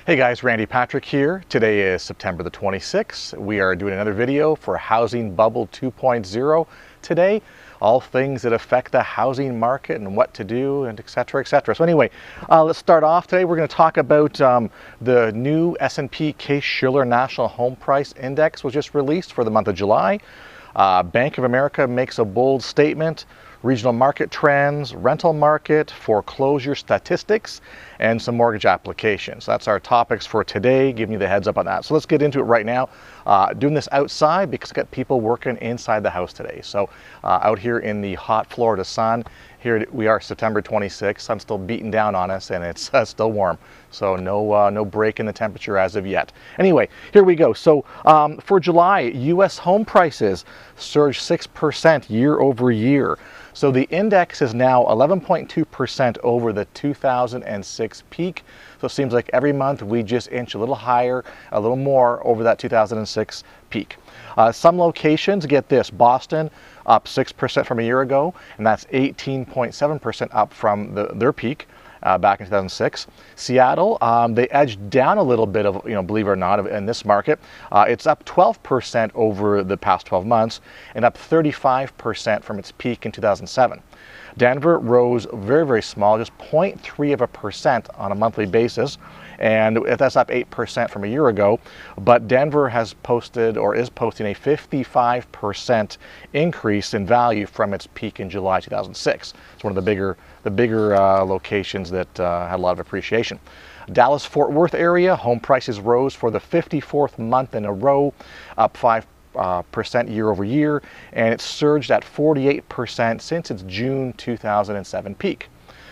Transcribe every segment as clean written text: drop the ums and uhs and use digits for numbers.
Hey guys, Randy Patrick here. Today is September the 26th. We are doing another video for Housing Bubble 2.0 today. All things that affect the housing market and what to do and etc. etc. So anyway, let's start off today. We're going to talk about the new S&P Case-Shiller National Home Price Index was just released for the month of July. Bank of America makes a bold statement. Regional market trends, rental market, foreclosure statistics, and some mortgage applications. That's our topics for today, giving you the heads up on that. So let's get into it right now. Doing this outside because I've got people working inside the house today. So out here in the hot Florida sun, here we are September 26th, sun's still beating down on us and it's still warm. So no break in the temperature as of yet. Anyway, here we go. So for July, U.S. home prices surged 6% year over year. So the index is now 11.2% over the 2006 peak. So it seems like every month we just inch a little higher, a little more over that 2006 peak. Some locations, get this, Boston up 6% from a year ago, and that's 18.7% up from their peak. Back in 2006. Seattle, they edged down a little bit of, believe it or not, in this market. It's up 12% over the past 12 months and up 35% from its peak in 2007. Denver rose very, very small, just 0.3% on a monthly basis, and that's up 8% from a year ago. But Denver has posted or is posting a 55% increase in value from its peak in July 2006. It's one of the bigger locations that had a lot of appreciation. Dallas-Fort Worth area, home prices rose for the 54th month in a row, up 5% year over year, and it surged at 48% since its June 2007 peak.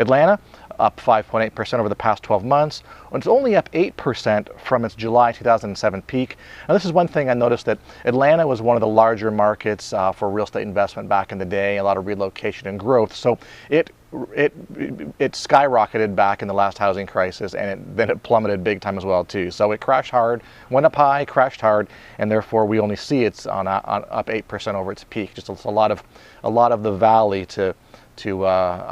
Atlanta, up 5.8% over the past 12 months. It's only up 8% from its July 2007 peak. Now this is one thing I noticed, that Atlanta was one of the larger markets for real estate investment back in the day, a lot of relocation and growth. So it skyrocketed back in the last housing crisis, and then it plummeted big time as well too. So it crashed hard, went up high, crashed hard, and therefore we only see it's on up 8% over its peak. Just a lot of the valley to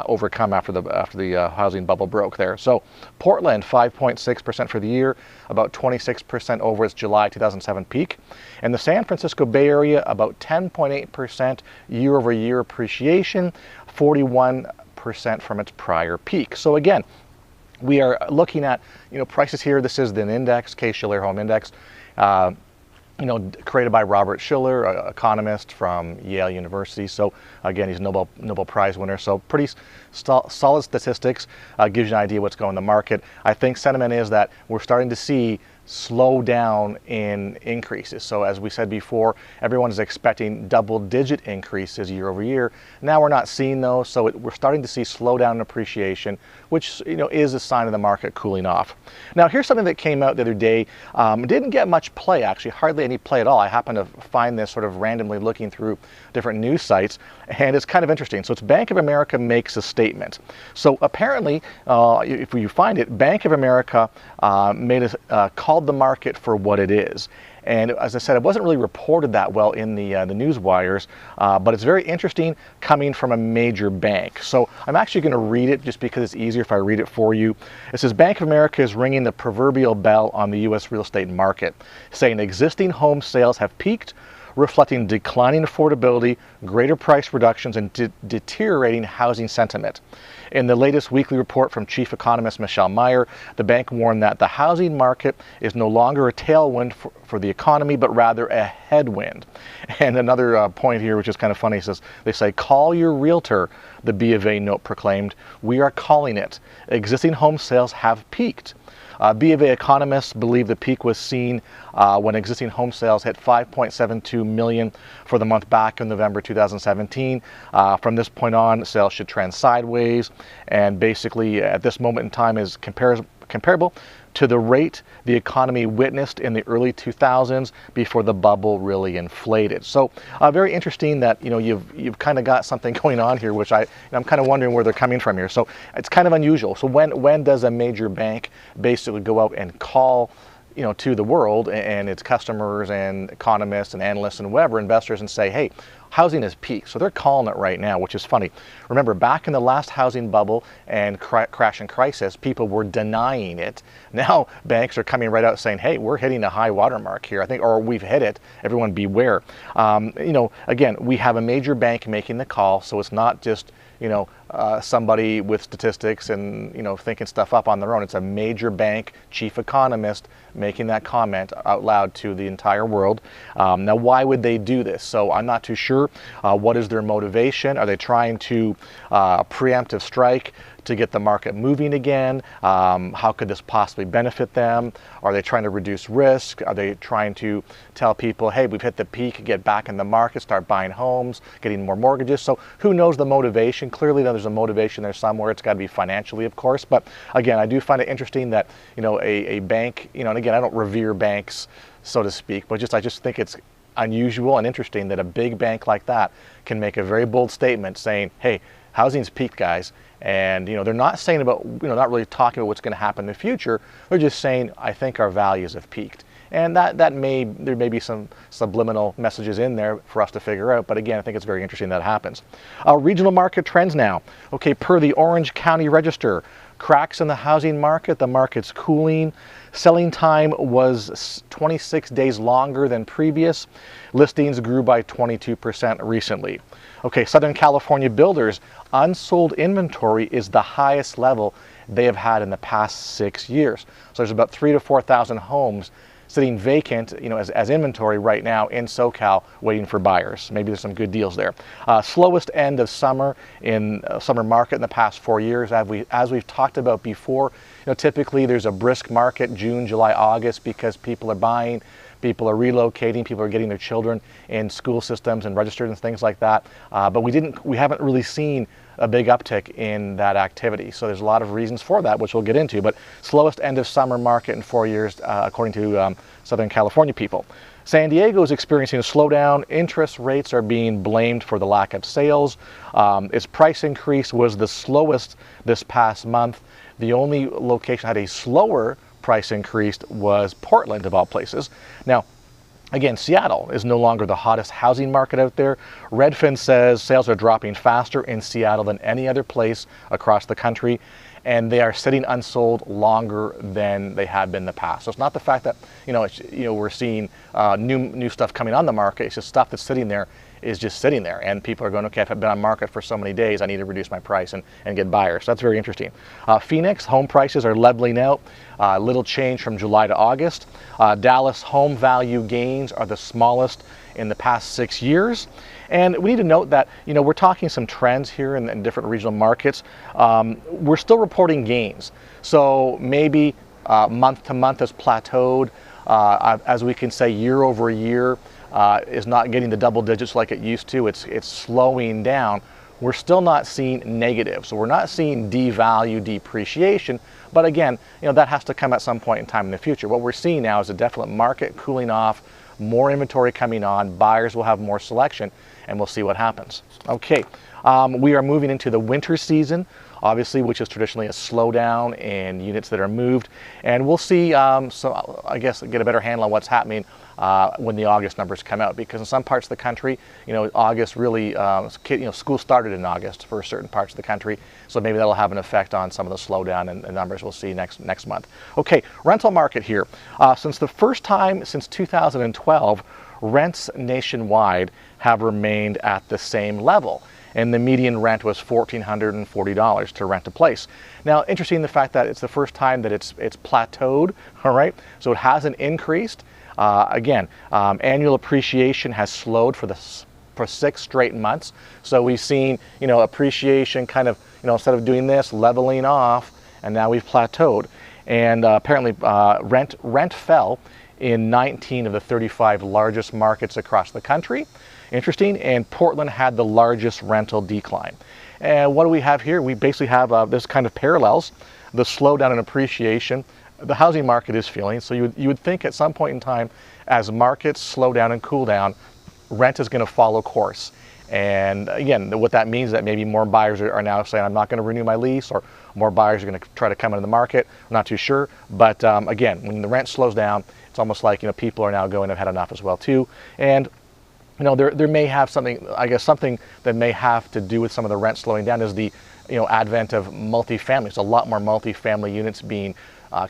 overcome after the housing bubble broke there. So Portland, 5.6% for the year, about 26% over its July 2007 peak. And the San Francisco Bay Area, about 10.8% year over year appreciation, 41% from its prior peak. So again, we are looking at prices here. This is the index, Case-Shiller Home Index. Created by Robert Shiller, an economist from Yale University. So again, he's a Nobel Prize winner. So pretty solid statistics, gives you an idea what's going in the market. I think sentiment is that we're starting to see slow down in increases. So as we said before, everyone is expecting double-digit increases year over year. Now we're not seeing those, so we're starting to see slowdown in appreciation, which is a sign of the market cooling off. Now here's something that came out the other day. Didn't get much play, actually, hardly any play at all. I happened to find this sort of randomly looking through different news sites, and it's kind of interesting. So it's Bank of America makes a statement. So apparently, if you find it, Bank of America called the market for what it is. And as I said, it wasn't really reported that well in the news wires, but it's very interesting coming from a major bank. So I'm actually going to read it just because it's easier if I read it for you. It says, Bank of America is ringing the proverbial bell on the U.S. real estate market, saying existing home sales have peaked, reflecting declining affordability, greater price reductions, and deteriorating housing sentiment. In the latest weekly report from Chief Economist Michelle Meyer, the bank warned that the housing market is no longer a tailwind for the economy, but rather a headwind. And another point here, which is kind of funny, says, they say, call your realtor, the BofA note proclaimed. We are calling it. Existing home sales have peaked. BofA economists believe the peak was seen when existing home sales hit 5.72 million for the month back in November 2017. From this point on, sales should trend sideways, and basically at this moment in time is comparable to the rate the economy witnessed in the early 2000s before the bubble really inflated. So very interesting that you've kind of got something going on here, which I'm kind of wondering where they're coming from here. So it's kind of unusual. So when does a major bank basically go out and call to the world and its customers and economists and analysts and whoever, investors, and say, hey, housing is peak. So they're calling it right now, which is funny. Remember, back in the last housing bubble and crash and crisis, people were denying it. Now banks are coming right out saying, hey, we're hitting a high watermark here, I think, or we've hit it. Everyone beware. Again, we have a major bank making the call, so it's not just somebody with statistics and thinking stuff up on their own. It's a major bank chief economist making that comment out loud to the entire world. Now, why would they do this? So I'm not too sure. What is their motivation? Are they trying to preemptive strike to get the market moving again? How could this possibly benefit them? Are they trying to reduce risk? Are they trying to tell people, hey, we've hit the peak, get back in the market, start buying homes, getting more mortgages? So who knows the motivation? Clearly there's a motivation there somewhere. It's got to be financially, of course. But again, I do find it interesting that a bank, and again, I don't revere banks, so to speak, but I just think it's unusual and interesting that a big bank like that can make a very bold statement saying, hey, housing's peaked, guys. And they're not saying about, not really talking about what's going to happen in the future. They're just saying, I think our values have peaked. And there may be some subliminal messages in there for us to figure out. But again, I think it's very interesting that happens. Regional market trends now. Okay, per the Orange County Register, cracks in the housing market. The market's cooling. Selling time was 26 days longer than previous. Listings grew by 22% recently. Okay, Southern California builders, unsold inventory is the highest level they have had in the past 6 years. So there's about 3,000 to 4,000 homes sitting vacant, as inventory right now in SoCal, waiting for buyers. Maybe there's some good deals there. Slowest end of summer in summer market in the past 4 years, as we've talked about before. Typically there's a brisk market June, July, August because people are buying, people are relocating, people are getting their children in school systems and registered and things like that. But we haven't really seen a big uptick in that activity. So there's a lot of reasons for that, which we'll get into. But slowest end of summer market in 4 years, according to Southern California people. San Diego is experiencing a slowdown. Interest rates are being blamed for the lack of sales. Its price increase was the slowest this past month. The only location that had a slower price increase was Portland, of all places. Now, again, Seattle is no longer the hottest housing market out there. Redfin says sales are dropping faster in Seattle than any other place across the country, and they are sitting unsold longer than they have been in the past. So it's not the fact that we're seeing new stuff coming on the market. It's just stuff that's sitting there is just sitting there, and people are going, okay, if I've been on market for so many days, I need to reduce my price and get buyers. So that's very interesting. Phoenix, home prices are leveling out. Little change from July to August. Dallas, home value gains are the smallest in the past 6 years. And we need to note that, we're talking some trends here in different regional markets. We're still reporting gains. So maybe month to month has plateaued. As we can say, year over year is not getting the double digits like it used to. It's slowing down. We're still not seeing negative. So we're not seeing devalue, depreciation. But again, that has to come at some point in time in the future. What we're seeing now is a definite market cooling off, more inventory coming on, buyers will have more selection, and we'll see what happens. Okay, we are moving into the winter season, obviously, which is traditionally a slowdown in units that are moved. And we'll see, so I guess, get a better handle on what's happening when the August numbers come out, because in some parts of the country, August really, school started in August for certain parts of the country, so maybe that'll have an effect on some of the slowdown and numbers we'll see next month. Okay, rental market here. Since the first time since 2012, rents nationwide have remained at the same level, and the median rent was $1,440 to rent a place. Now, interesting the fact that it's the first time that it's plateaued, all right? So it hasn't increased. Again, annual appreciation has slowed for 6 straight months. So we've seen, appreciation kind of, instead of doing this, leveling off, and now we've plateaued. And apparently rent fell in 19 of the 35 largest markets across the country. Interesting, and Portland had the largest rental decline. And what do we have here? We basically have this kind of parallels, the slowdown in appreciation. The housing market is feeling, so you would think at some point in time, as markets slow down and cool down, rent is going to follow course. And again, what that means is that maybe more buyers are now saying, I'm not going to renew my lease, or more buyers are going to try to come into the market. I'm not too sure. But again, when the rent slows down, it's almost like people are now going, I've had enough as well too. And there may have something, I guess something that may have to do with some of the rent slowing down is the advent of multifamily. There's a lot more multifamily units being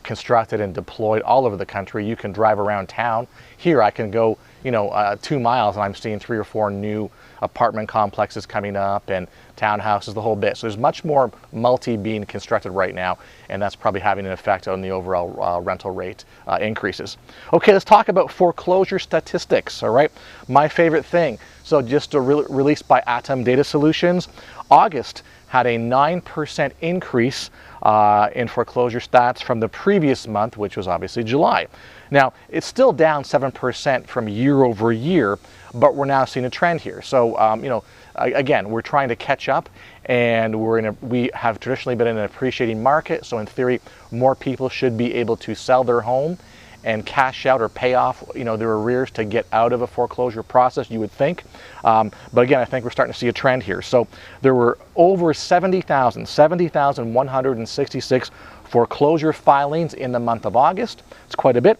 constructed and deployed all over the country. You can drive around town. Here I can go 2 miles and I'm seeing 3 or 4 new apartment complexes coming up and townhouses, the whole bit. So there's much more multi being constructed right now, and that's probably having an effect on the overall rental rate increases. Okay, let's talk about foreclosure statistics, all right? My favorite thing. So just released by Atom Data Solutions, August had a 9% increase in foreclosure stats from the previous month, which was obviously July. Now, it's still down 7% from year over year, but we're now seeing a trend here. So, again, we're trying to catch up, and we have traditionally been in an appreciating market. So in theory, more people should be able to sell their home and cash out or pay off, their arrears to get out of a foreclosure process, you would think. But again, I think we're starting to see a trend here. So there were over 70,166 foreclosure filings in the month of August. It's quite a bit.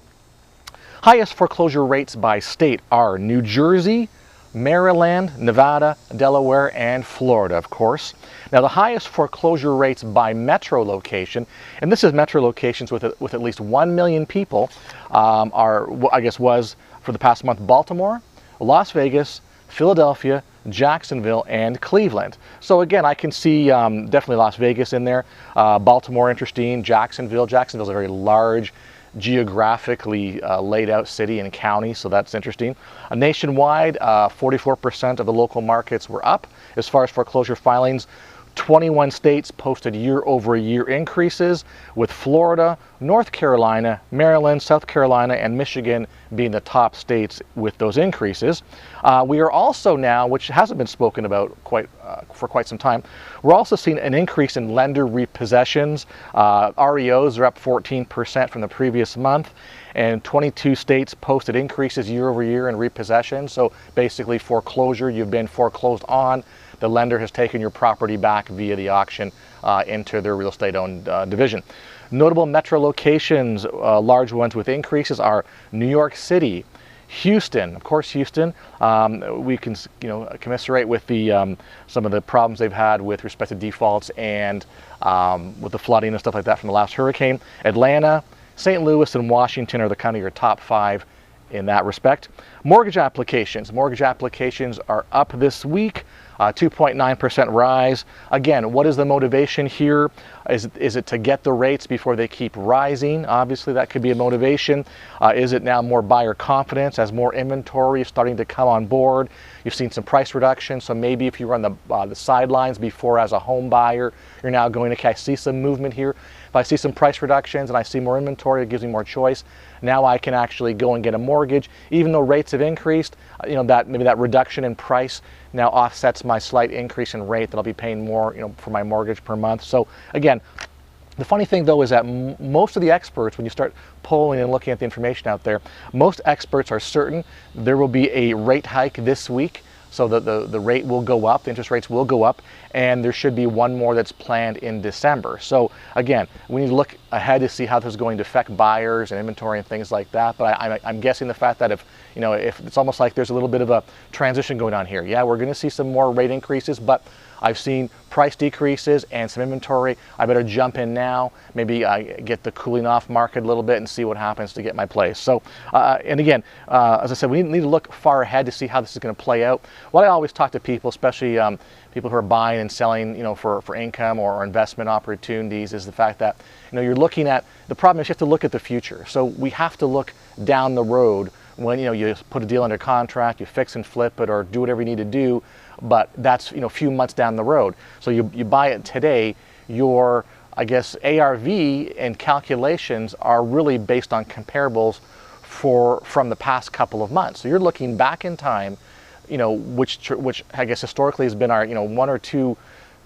Highest foreclosure rates by state are New Jersey, Maryland, Nevada, Delaware, and Florida, of course. Now, the highest foreclosure rates by metro location, and this is metro locations with at least 1 million people, was for the past month Baltimore, Las Vegas, Philadelphia, Jacksonville, and Cleveland. So again, I can see definitely Las Vegas in there, Baltimore interesting, Jacksonville's a very large, geographically laid out city and county, so that's interesting. Nationwide, 44% of the local markets were up. As far as foreclosure filings, 21 states posted year-over-year increases, with Florida, North Carolina, Maryland, South Carolina, and Michigan being the top states with those increases. We are also now, which hasn't been spoken about for quite some time, we're also seeing an increase in lender repossessions. REOs are up 14% from the previous month, and 22 states posted increases year-over-year in repossession. So basically foreclosure, you've been foreclosed on, the lender has taken your property back via the auction into their real estate owned division. Notable metro locations, large ones with increases, are New York City, Houston. Of course, Houston, we can commiserate with the some of the problems they've had with respect to defaults and with the flooding and stuff like that from the last hurricane. Atlanta, St. Louis, and Washington are the kind of your top 5 in that respect. Mortgage applications are up this week. 2.9% rise. Again, what is the motivation here? Is it to get the rates before they keep rising? Obviously, that could be a motivation. Is it now more buyer confidence as more inventory is starting to come on board? You've seen some price reduction, so maybe if you were on the sidelines before as a home buyer, you're now going, okay, I see some movement here. If I see some price reductions and I see more inventory, it gives me more choice. Now I can actually go and get a mortgage, even though rates have increased. Maybe that reduction in price now offsets my slight increase in rate that I'll be paying more, for my mortgage per month. So again, the funny thing though is that most of the experts, when you start polling and looking at the information out there, most experts are certain there will be a rate hike this week. So the rate will go up, the interest rates will go up, and there should be one more that's planned in December. So again, we need to look ahead to see how this is going to affect buyers and inventory and things like that. But I'm guessing the fact that if it's almost like there's a little bit of a transition going on here. Yeah, we're going to see some more rate increases, but I've seen price decreases and some inventory. I better jump in now, maybe get the cooling off market a little bit and see what happens to get my place. So, and again, as I said, we need to look far ahead to see how this is going to play out. What I always talk to people, especially people who are buying and selling, for income or investment opportunities, is the fact that, you're looking at, the problem is you have to look at the future. So we have to look down the road when, you put a deal under contract, you fix and flip it or do whatever you need to do. But that's a few months down the road. So you buy it today, your ARV and calculations are really based on comparables from the past couple of months. So you're looking back in time, which historically has been our 1 or 2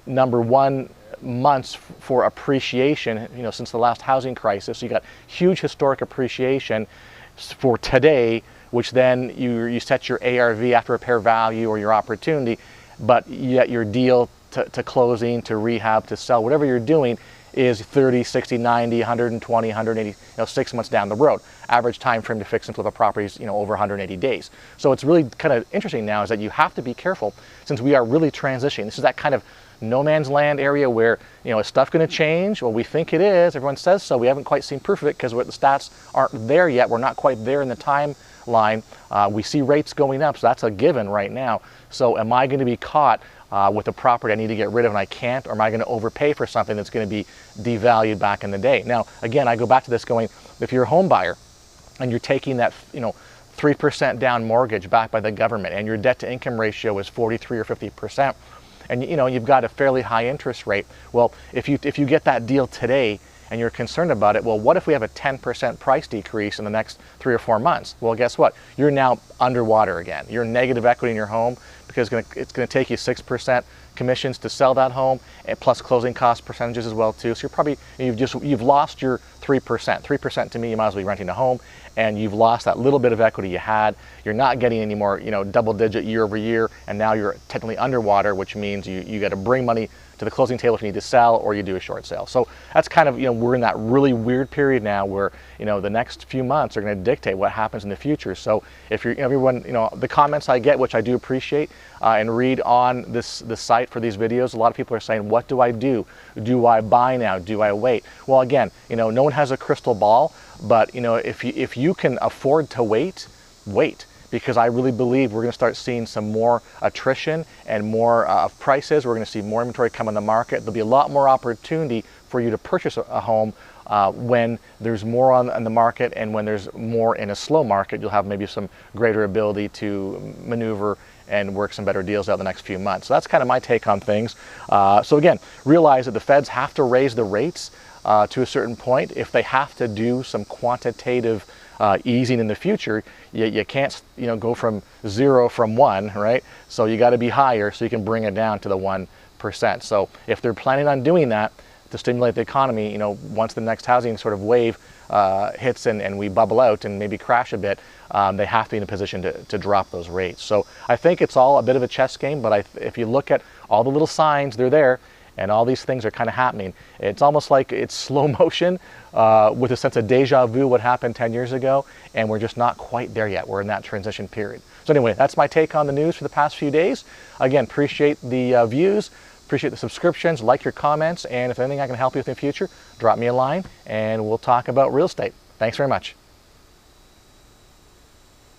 number 1 months for appreciation, since the last housing crisis. So you got huge historic appreciation for today, which then you set your ARV after repair value or your opportunity, but yet your deal to closing, to rehab, to sell, whatever you're doing, is 30, 60, 90, 120, 180, 6 months down the road. Average time frame to fix and flip a property is, over 180 days. So it's really kind of interesting now is that you have to be careful since we are really transitioning. This is that kind of no man's land area where, is stuff going to change? Well, we think it is. Everyone says so. We haven't quite seen proof of it because the stats aren't there yet. We're not quite there in the timeline. We see rates going up, so that's a given right now. So am I going to be caught with a property I need to get rid of and I can't, or am I going to overpay for something that's going to be devalued back in the day? Now, again, I go back to this going, if you're a home buyer and you're taking that, 3% down mortgage backed by the government and your debt to income ratio is 43 or 50%, and you've got a fairly high interest rate, well, if you get that deal today and you're concerned about it, well, what if we have a 10% price decrease in the next 3 or 4 months? Well, guess what? You're now underwater again. You're negative equity in your home because it's going to take you 6% commissions to sell that home, and plus closing cost percentages as well too. So you've lost your 3%. 3% to me, you might as well be renting a home, and you've lost that little bit of equity you had. You're not getting any more, double digit year over year, and now you're technically underwater, which means you got to bring money to the closing table if you need to sell, or you do a short sale. So that's kind of, we're in that really weird period now where, the next few months are going to dictate what happens in the future. So if you're, everyone, the comments I get, which I do appreciate, and read on the site for these videos, a lot of people are saying, what do I do? Do I buy now? Do I wait? Well, again, no one has a crystal ball, but if you can afford to wait, wait. Because I really believe we're going to start seeing some more attrition and more prices. We're going to see more inventory come on the market. There'll be a lot more opportunity for you to purchase a home when there's more on the market, and when there's more in a slow market, you'll have maybe some greater ability to maneuver and work some better deals out the next few months. So that's kind of my take on things. So again, realize that the feds have to raise the rates to a certain point. If they have to do some quantitative easing in the future, you can't go from 0 from 1, right? So you got to be higher so you can bring it down to the 1%. So if they're planning on doing that to stimulate the economy, once the next housing sort of wave hits and we bubble out and maybe crash a bit, they have to be in a position to drop those rates. So I think it's all a bit of a chess game, but if you look at all the little signs, they're there. And all these things are kind of happening. It's almost like it's slow motion with a sense of deja vu, what happened 10 years ago, and we're just not quite there yet. We're in that transition period. So anyway, that's my take on the news for the past few days. Again, appreciate the views, appreciate the subscriptions, like your comments, and if anything I can help you with in the future, drop me a line and we'll talk about real estate. Thanks very much.